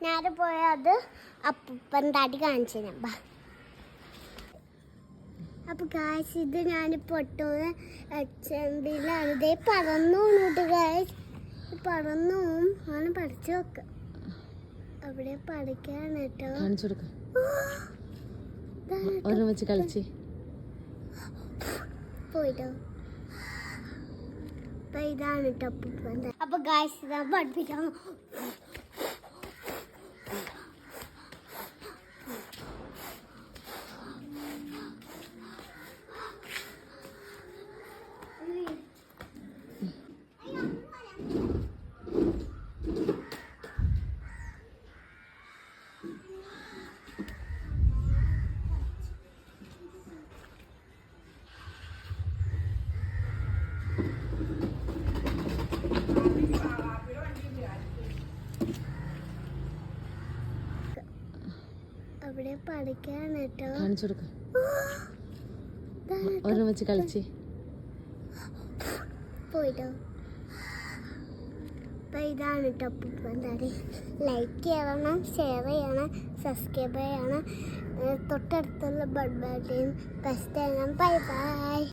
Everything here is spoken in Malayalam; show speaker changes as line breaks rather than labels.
ഞാൻ പോയ അത് അപ്പൂപ്പൻ താടി കാണിച്ചു തരാം. ബാ. അപ്പോൾ ഗായ്സ് ഇത് ഞാൻ പൊട്ടുന്ന ചെമ്പിലാണ്. ഇതേ പറന്നു പോകണോട്ട് ഗായ്സ്, പറന്നു പോവും. അങ്ങനെ പഠിച്ചു വെക്കാം. അവിടെ പഠിക്കാണ് കേട്ടോ. പോയിട്ടോ. അപ്പൊ ഇതാണ് കേട്ടോ അപ്പൂപ്പൻ. അപ്പൊ ഗായ്സ് ഇതാ പഠിപ്പിക്കാം. അവിടെ പഠിക്കാണ് കേട്ടോ. പോയിട്ടോ. അപ്പൊ ഇതാണ് കേട്ടോ അപ്പൂപ്പൻ താടി. ലൈക്ക് ചെയ്യണം, ഷെയർ ചെയ്യണം, സബ്സ്ക്രൈബ് ചെയ്യണം. തൊട്ടടുത്തുള്ള ബെൽ ബട്ടൺ പ്രസ് ചെയ്യണം. Bye bye.